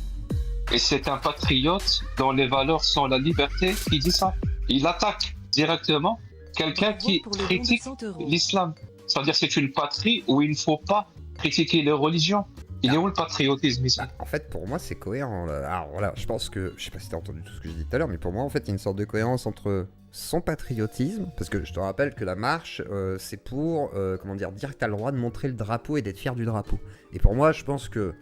Et c'est un patriote dont les valeurs sont la liberté qui dit ça. Il attaque directement quelqu'un qui critique l'islam. C'est-à-dire, c'est une patrie où il ne faut pas critiquer les religions. Il est où le patriotisme ici ? En fait, pour moi, c'est cohérent. Alors voilà, je pense que... Je sais pas si t'as entendu tout ce que j'ai dit tout à l'heure, mais pour moi, en fait, il y a une sorte de cohérence entre son patriotisme, parce que je te rappelle que la marche, c'est pour, dire que t'as le droit de montrer le drapeau et d'être fier du drapeau. Et pour moi, je pense que...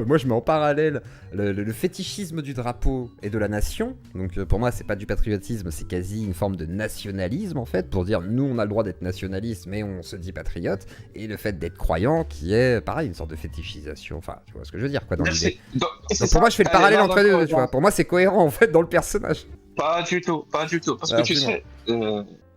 Moi, je mets en parallèle le fétichisme du drapeau et de la nation. Donc, pour moi, c'est pas du patriotisme, c'est quasi une forme de nationalisme, en fait, pour dire, nous, on a le droit d'être nationaliste, mais on se dit patriote. Et le fait d'être croyant, qui est, pareil, une sorte de fétichisation. Enfin, tu vois ce que je veux dire, quoi, dans l'idée. Donc, pour moi, je fais le parallèle entre les deux, tu vois. Pour moi, c'est cohérent, en fait, dans le personnage. Pas du tout. Parce que tu sais,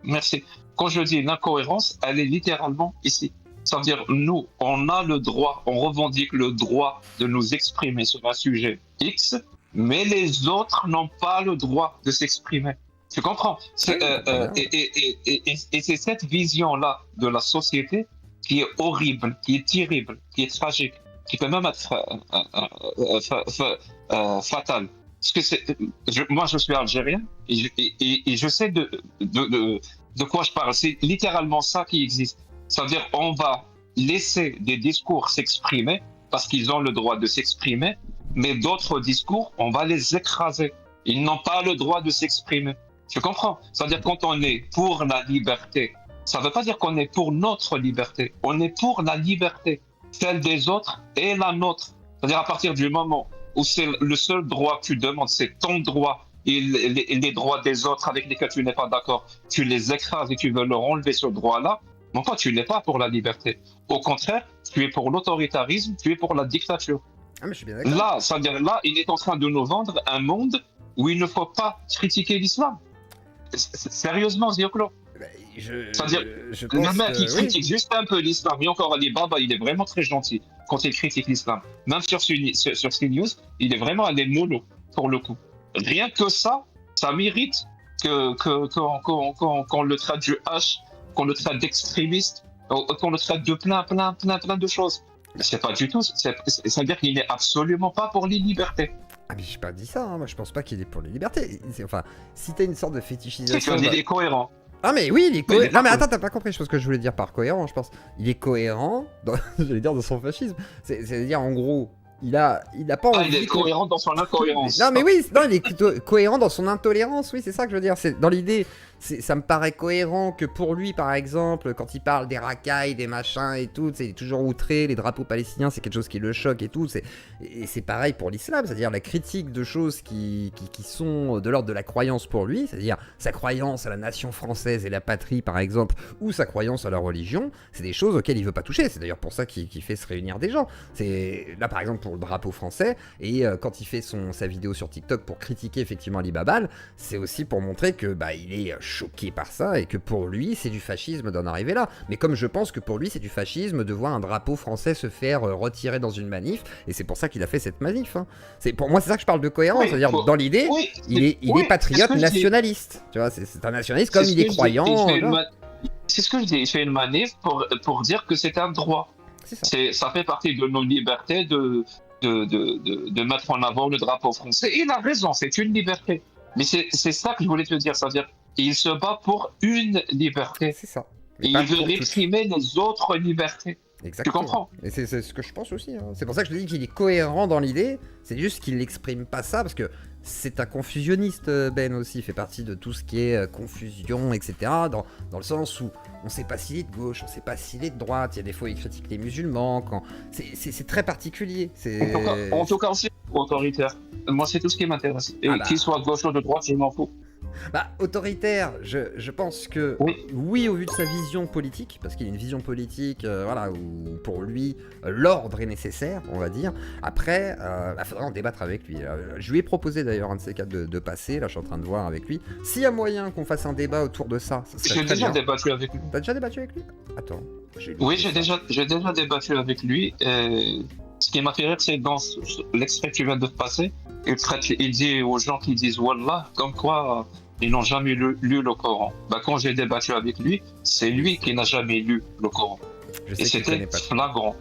merci. Quand je dis l'incohérence, elle est littéralement ici. C'est-à-dire, nous, on a le droit, on revendique le droit de nous exprimer sur un sujet X, mais les autres n'ont pas le droit de s'exprimer. Tu comprends ? Et c'est cette vision-là de la société qui est horrible, qui est terrible, qui est tragique, qui peut même être fatale. Parce que moi, je suis algérien et je sais de quoi je parle. C'est littéralement ça qui existe. C'est-à-dire on va laisser des discours s'exprimer parce qu'ils ont le droit de s'exprimer, mais d'autres discours, on va les écraser. Ils n'ont pas le droit de s'exprimer. Tu comprends ? C'est-à-dire quand on est pour la liberté, ça ne veut pas dire qu'on est pour notre liberté. On est pour la liberté, celle des autres et la nôtre. C'est-à-dire à partir du moment où c'est le seul droit que tu demandes, c'est ton droit, et les droits des autres avec lesquels tu n'es pas d'accord, tu les écrases et tu veux leur enlever ce droit-là. Non, toi, tu n'es pas pour la liberté. Au contraire, tu es pour l'autoritarisme, tu es pour la dictature. Ah, mais je suis bien d'accord. Là, c'est-à-dire là, il est en train de nous vendre un monde où il ne faut pas critiquer l'islam. Sérieusement, Zioclo. C'est-à-dire, le mec, il critique juste un peu l'islam. Mais encore, Ali Baba, il est vraiment très gentil quand il critique l'islam. Même sur CNews, il est vraiment allé mollo, pour le coup. Rien que ça mérite qu'on le traite du H, qu'on le traite d'extrémiste, qu'on le traite de plein de choses. Mais c'est pas du tout, c'est-à-dire qu'il n'est absolument pas pour les libertés. Ah mais j'ai pas dit ça, hein. Moi je pense pas qu'il est pour les libertés. Enfin, si t'as une sorte de fétichisation... C'est qu'il est cohérent. Ah mais oui, il est cohérent. Non mais attends, t'as pas compris, je pense que je voulais dire par cohérent, je pense. Il est cohérent, j'allais dire dans son fascisme. C'est-à-dire en gros... Il a pas envie. Il est cohérent dans son incohérence. Non mais oui, il est plutôt cohérent dans son intolérance, oui, c'est ça que je veux dire. C'est dans l'idée, ça me paraît cohérent que pour lui, par exemple, quand il parle des racailles, des machins et tout, il est toujours outré, les drapeaux palestiniens, c'est quelque chose qui le choque et tout. Et c'est pareil pour l'islam, c'est-à-dire la critique de choses qui sont de l'ordre de la croyance pour lui, c'est-à-dire sa croyance à la nation française et la patrie, par exemple, ou sa croyance à la religion, c'est des choses auxquelles il veut pas toucher. C'est d'ailleurs pour ça qu'il fait se réunir des gens. C'est là, par exemple, pour le drapeau français, et quand il fait sa vidéo sur TikTok pour critiquer effectivement Ali Babal, c'est aussi pour montrer que il est choqué par ça, et que pour lui c'est du fascisme d'en arriver là. Mais comme je pense que pour lui c'est du fascisme de voir un drapeau français se faire retirer dans une manif, et c'est pour ça qu'il a fait cette manif. Hein. Pour moi c'est ça que je parle de cohérence, c'est-à-dire dans l'idée, il est patriote nationaliste. Tu vois, c'est un nationaliste comme il est croyant. C'est ce que je dis, il fait une manif pour dire que c'est un droit. Ça fait partie de nos libertés de mettre en avant le drapeau français. Et il a raison, c'est une liberté. Mais c'est ça que je voulais te dire, c'est-à-dire qu'il se bat pour une liberté. C'est ça. Et il veut réprimer les autres libertés. Exactement. Tu comprends? Et c'est ce que je pense aussi. Hein. C'est pour ça que je te dis qu'il est cohérent dans l'idée. C'est juste qu'il n'exprime pas ça parce que c'est un confusionniste, Ben aussi. Il fait partie de tout ce qui est confusion, etc. Dans le sens où on ne sait pas s'il est de gauche, on ne sait pas s'il est de droite. Il y a des fois, il critique les musulmans. C'est très particulier. En tout cas, aussi autoritaire. Moi, c'est tout ce qui m'intéresse. Et qu'il soit de gauche ou de droite, je m'en fous. Autoritaire, je pense que oui, au vu de sa vision politique, parce qu'il a une vision politique, où pour lui l'ordre est nécessaire, on va dire. Après, faudra en débattre avec lui. Je lui ai proposé d'ailleurs un de ces quatre de passer. Là, je suis en train de voir avec lui. S'il y a moyen qu'on fasse un débat autour de ça, j'ai déjà débattu avec lui. T'as déjà débattu avec lui? Attends. Oui, j'ai déjà débattu avec lui. Ce qui m'a fait rire, c'est dans l'extrait que tu viens de passer, il dit aux gens qui disent Wallah, comme quoi ils n'ont jamais lu le Coran. Quand j'ai débattu avec lui, c'est lui qui n'a jamais lu le Coran. Et c'était flagrant.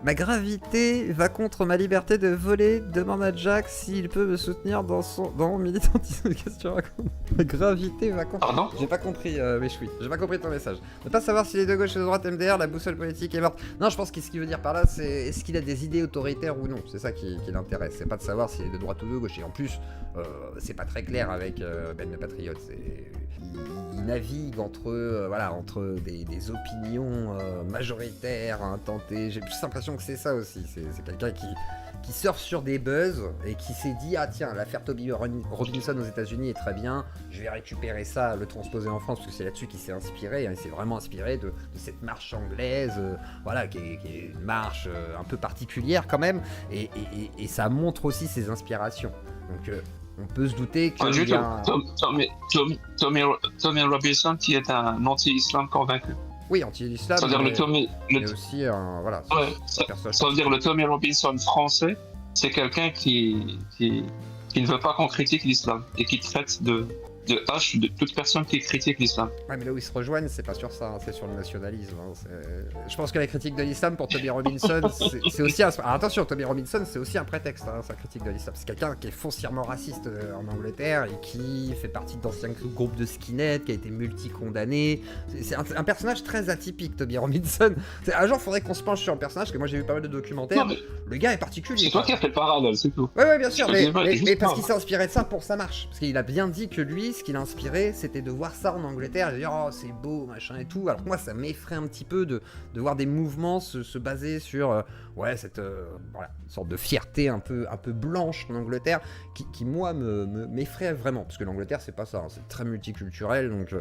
Ma gravité va contre ma liberté de voler. Demande à Jack s'il peut me soutenir dans mon militantisme. Qu'est-ce que tu racontes? Ma gravité va contre... Pardon? J'ai pas compris, Méchoui. J'ai pas compris ton message. Ne pas savoir s'il est de gauche ou de droite, MDR, la boussole politique est morte. Non, je pense que ce qu'il veut dire par là, c'est est-ce qu'il a des idées autoritaires ou non. C'est ça qui l'intéresse. C'est pas de savoir s'il est de droite ou de gauche. Et en plus, c'est pas très clair avec Ben le Patriote. Il navigue entre des opinions majoritaires, intentées. J'ai plus l'impression que c'est ça aussi. C'est quelqu'un qui surfe sur des buzz et qui s'est dit tiens, l'affaire Toby Robinson aux États-Unis est très bien, je vais récupérer ça, le transposer en France, parce que c'est là-dessus qu'il s'est inspiré. Il s'est vraiment inspiré de cette marche anglaise, qui est une marche un peu particulière quand même, et ça montre aussi ses inspirations. Donc on peut se douter que Tommy Robinson qui est un anti-islam convaincu. Oui, anti-islam. C'est-à-dire mais aussi ça veut dire le Tommy Robinson français, c'est quelqu'un qui ne veut pas qu'on critique l'islam et qui traite de hache de toute personne qui critique l'islam. Ouais, mais là où ils se rejoignent, c'est pas sur ça, c'est sur le nationalisme. Je pense que la critique de l'islam pour Tommy Robinson, c'est aussi un... Alors attention, Tommy Robinson, c'est aussi un prétexte, sa critique de l'islam. C'est quelqu'un qui est foncièrement raciste en Angleterre et qui fait partie d'anciens groupes de skinheads, qui a été multi-condamné. C'est un personnage très atypique, Tommy Robinson. Un jour, il faudrait qu'on se penche sur un personnage, parce que moi j'ai vu pas mal de documentaires. Non, le gars est particulier. C'est toi qui as fait le parallèle, c'est tout. Ouais, bien sûr, mais parce qu'il s'est inspiré de ça pour sa marche. Parce qu'il a bien dit que lui, ce qui l'a inspiré, c'était de voir ça en Angleterre et de dire oh c'est beau machin et tout. Alors que moi ça m'effraie un petit peu de voir des mouvements se baser sur cette sorte de fierté un peu blanche en Angleterre qui moi m'effraie vraiment, parce que l'Angleterre c'est pas ça, hein, c'est très multiculturel, donc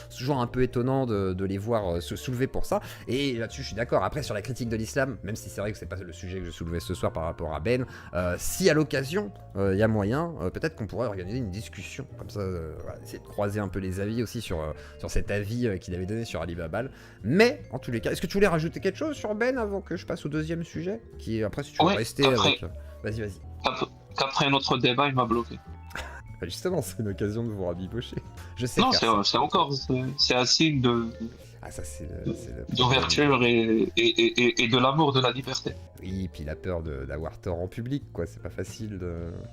c'est toujours un peu étonnant de les voir se soulever pour ça. Et là-dessus je suis d'accord. Après sur la critique de l'islam, même si c'est vrai que c'est pas le sujet que je soulevais ce soir par rapport à Ben, si à l'occasion il y a moyen, peut-être qu'on pourrait organiser une discussion comme ça, essayer de croiser un peu les avis aussi sur cet avis qu'il avait donné sur Ali Babal. Mais en tous les cas, est-ce que tu voulais rajouter quelque chose sur Ben avant que je passe au deuxième sujet, qui après si tu veux rester avec... Vas-y. Qu'après notre débat il m'a bloqué. Justement, c'est une occasion de vous rabibocher. Je sais. Non, c'est un signe d'ouverture et de l'amour de la liberté. Oui, et puis la peur d'avoir tort en public, quoi. C'est pas facile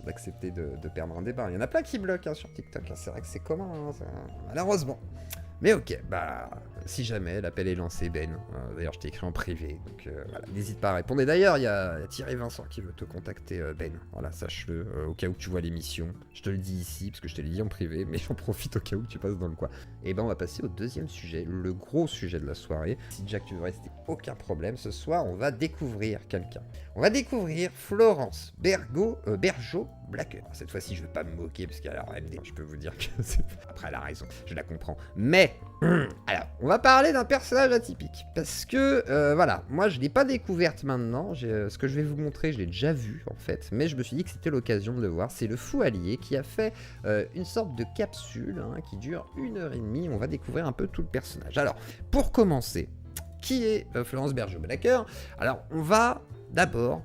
d'accepter de perdre un débat. Il y en a plein qui bloquent sur TikTok. C'est vrai que c'est commun, malheureusement. Mais ok, si jamais l'appel est lancé, Ben, d'ailleurs je t'ai écrit en privé, donc n'hésite pas à répondre. Et d'ailleurs, il y a Thierry Vincent qui veut te contacter, Ben, voilà, sache-le, au cas où tu vois l'émission. Je te le dis ici, parce que je te l'ai dit en privé, mais j'en profite au cas où tu passes dans le coin. Et on va passer au deuxième sujet, le gros sujet de la soirée. Si Jack, tu veux rester, aucun problème. Ce soir, on va découvrir quelqu'un. On va découvrir Florence Bergeau Blacker. Cette fois-ci, je vais pas me moquer, parce qu'alors, MD, je peux vous dire que c'est... Après, elle a raison, je la comprends. Mais, alors, on va parler d'un personnage atypique. Parce que, voilà, moi je l'ai pas découverte maintenant. Ce que je vais vous montrer, je l'ai déjà vu en fait. Mais je me suis dit que c'était l'occasion de le voir. C'est le Fou Allié qui a fait une sorte de capsule qui dure 1h30. On va découvrir un peu tout le personnage. Alors, pour commencer, qui est Florence Bergeau-Blacker? Alors, on va d'abord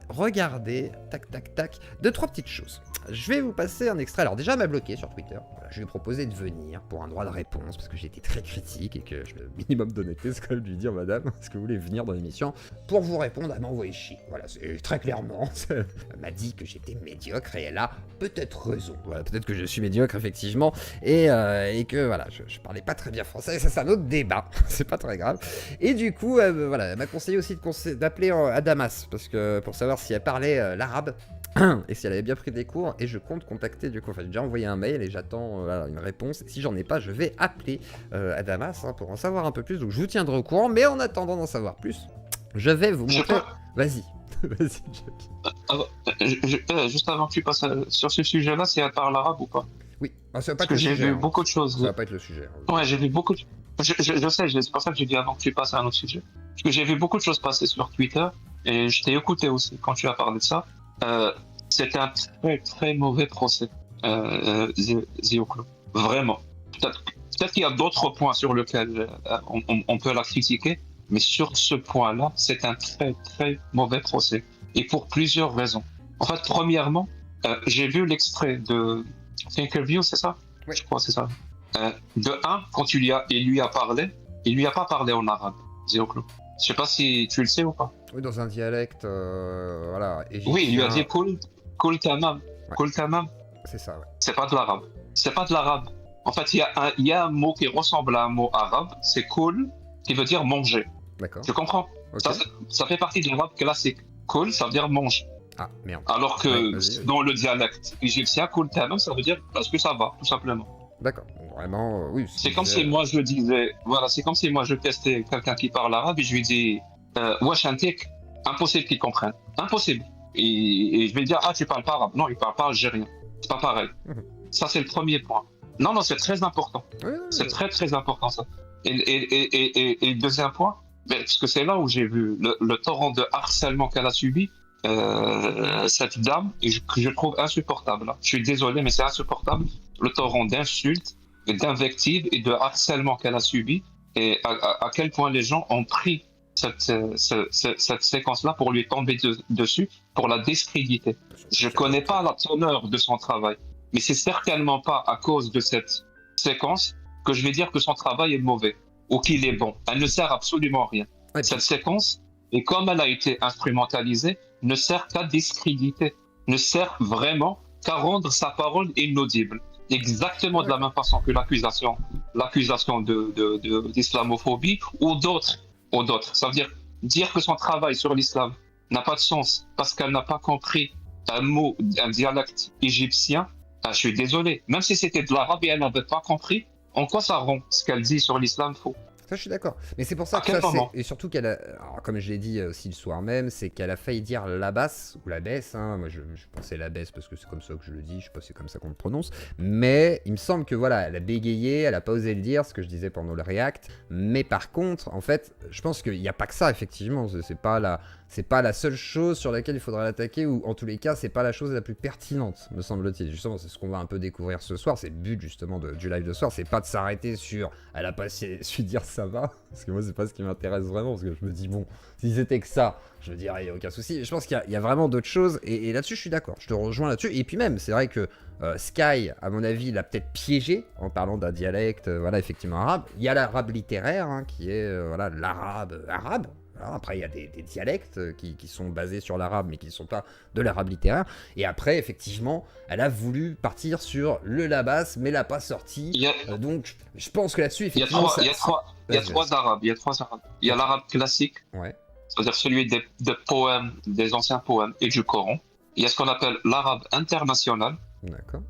regarder, tac, tac, tac, 2-3 petites choses. Je vais vous passer un extrait. Alors déjà, elle m'a bloqué sur Twitter. Voilà, je lui ai proposé de venir pour un droit de réponse parce que j'ai été très critique et que le minimum d'honnêteté, c'est quand même de lui dire, madame, est-ce que vous voulez venir dans l'émission pour vous répondre à m'envoyer chier. Voilà, c'est très clairement. Elle m'a dit que j'étais médiocre et elle a peut-être raison. Voilà, peut-être que je suis médiocre, effectivement, et que voilà, je parlais pas très bien français. Et ça, c'est un autre débat. C'est pas très grave. Et du coup, voilà, elle m'a conseillé aussi d'appeler à Damas parce que pour savoir si elle parlait l'arabe. Et si elle avait bien pris des cours, et je compte contacter du coup, enfin j'ai déjà envoyé un mail et j'attends une réponse. Si j'en ai pas, je vais appeler à Damas pour en savoir un peu plus, donc je vous tiendrai au courant, mais en attendant d'en savoir plus, je vais vous montrer... Vas-y, vas-y Jack. Juste avant que tu passes sur ce sujet-là, c'est elle parle arabe ou pas? Oui, ça va pas parce que j'ai vu beaucoup de choses. Ça va pas être le sujet. Ouais, j'ai vu beaucoup de... Je sais, c'est pour ça que j'ai dit avant que tu passes à un autre sujet. Parce que j'ai vu beaucoup de choses passer sur Twitter, et je t'ai écouté aussi quand tu as parlé de ça. C'était un très très mauvais procès, Zioclo. Vraiment. Peut-être qu'il y a d'autres points sur lesquels on peut la critiquer, mais sur ce point-là, c'est un très très mauvais procès. Et pour plusieurs raisons. En fait, premièrement, j'ai vu l'extrait de Thinkerview, c'est ça? Oui. Je crois que c'est ça. De un, quand il lui a parlé, il lui a pas parlé en arabe, Zioclo. Je sais pas si tu le sais ou pas. Oui, dans un dialecte, voilà. Égyptien. Oui, il lui a dit Kul tamam. Kul tamam. C'est ça, ouais. C'est pas de l'arabe. C'est pas de l'arabe. En fait, il y a un mot qui ressemble à un mot arabe, c'est kul, qui veut dire manger. D'accord. Tu comprends? Okay. Ça fait partie de l'arabe classique. Kul, ça veut dire manger. Ah, merde. Alors que vas-y. dans le dialecte égyptien, kul tamam, ça veut dire est-ce que ça va, tout simplement. D'accord. Vraiment, oui. C'est comme si moi je disais, voilà, c'est comme si moi je testais quelqu'un qui parle arabe et je lui dis, wesh antik, impossible qu'il comprenne. Impossible. Et je vais dire, ah, tu parles pas arabe. Non, il parle pas algérien. C'est pas pareil. Ça, c'est le premier point. Non, c'est très important. C'est très, très important, ça. Et le deuxième point, parce que c'est là où j'ai vu le torrent de harcèlement qu'elle a subi, cette dame, et que je trouve insupportable. Là. Je suis désolé, mais c'est insupportable. Le torrent d'insultes, d'invectives et de harcèlement qu'elle a subi, et à quel point les gens ont pris cette séquence-là pour lui tomber dessus, pour la discréditer. Je ne connais pas la teneur de son travail, mais c'est certainement pas à cause de cette séquence que je vais dire que son travail est mauvais ou qu'il est bon. Elle ne sert absolument à rien. Ouais, cette séquence, et comme elle a été instrumentalisée, ne sert qu'à discréditer, ne sert vraiment qu'à rendre sa parole inaudible. Exactement de la même façon que l'accusation d'islamophobie ou d'autres. Ça veut dire que son travail sur l'islam n'a pas de sens parce qu'elle n'a pas compris un dialecte égyptien. Je suis désolé, même si c'était de l'arabe et elle n'avait pas compris, en quoi ça rend ce qu'elle dit sur l'islam faux? Ça, je suis d'accord. Mais c'est pour ça que ça, et surtout qu'elle a, alors, comme je l'ai dit aussi le soir même, c'est qu'elle a failli dire la basse ou la baisse. Hein. Moi, je pensais la baisse parce que c'est comme ça que je le dis. Je sais pas si c'est comme ça qu'on le prononce. Mais il me semble que voilà, elle a bégayé, elle a pas osé le dire, ce que je disais pendant le react. Mais par contre, en fait, je pense qu'il n'y a pas que ça, effectivement. C'est pas la seule chose sur laquelle il faudra l'attaquer, ou en tous les cas, c'est pas la chose la plus pertinente, me semble-t-il. Justement, c'est ce qu'on va un peu découvrir ce soir. C'est le but justement du live de ce soir, c'est pas de s'arrêter sur elle a pas su dire ça va, parce que moi c'est pas ce qui m'intéresse vraiment, parce que je me dis bon, si c'était que ça, je dirais il y a aucun souci. Je pense qu'il y a vraiment d'autres choses, et là-dessus je suis d'accord, je te rejoins là-dessus. Et puis même, c'est vrai que Sky, à mon avis, l'a peut-être piégé en parlant d'un dialecte, voilà, effectivement arabe. Il y a l'arabe littéraire, hein, qui est voilà l'arabe arabe. Alors après, il y a des dialectes qui sont basés sur l'arabe, mais qui ne sont pas de l'arabe littéraire. Et après, effectivement, elle a voulu partir sur le labas, mais l'a pas sorti. Donc, je pense que là-dessus, effectivement... Il y a trois arabes. Il y a l'arabe classique, ouais. C'est-à-dire celui des poèmes, des anciens poèmes et du Coran. Il y a ce qu'on appelle l'arabe international,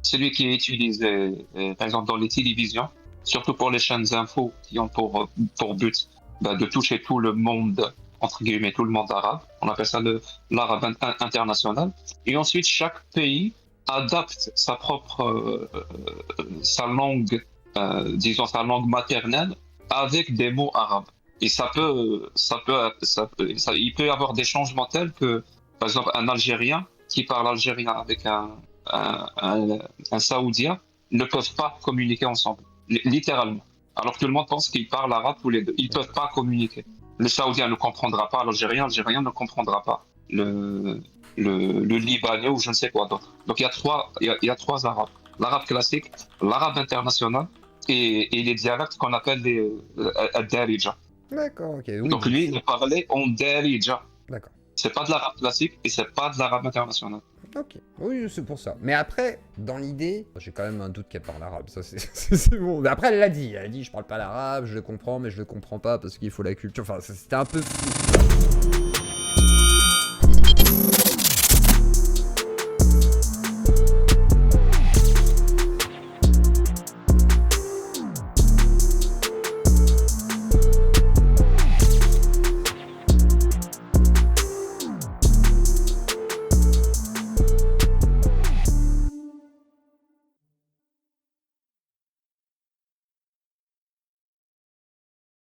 celui qui est utilisé, par exemple, dans les télévisions, surtout pour les chaînes info qui ont pour but de toucher tout le monde, entre guillemets, tout le monde arabe. On appelle ça l'arabe international. Et ensuite, chaque pays adapte sa langue, disons sa langue maternelle avec des mots arabes. Et il peut y avoir des changements tels que, par exemple, un Algérien qui parle algérien avec un Saoudien ne peuvent pas communiquer ensemble, littéralement. Alors que tout le monde pense qu'ils parlent arabe tous les deux. Ils ne peuvent pas communiquer. Le Saoudien ne comprendra pas l'Algérien, l'Algérien ne comprendra pas le Libanais ou je ne sais quoi d'autre. Donc il y a trois arabes. L'arabe classique, l'arabe international et les dialectes qu'on appelle les Darija. D'accord, ok. Oui, donc lui, il parlait en Darija. D'accord. C'est pas de l'arabe classique et c'est pas de l'arabe international. Ok, oui, c'est pour ça. Mais après, dans l'idée, j'ai quand même un doute qu'elle parle arabe, ça c'est bon. Mais après, elle a dit, je parle pas l'arabe, je le comprends, mais je le comprends pas parce qu'il faut la culture. Enfin, c'était un peu fou.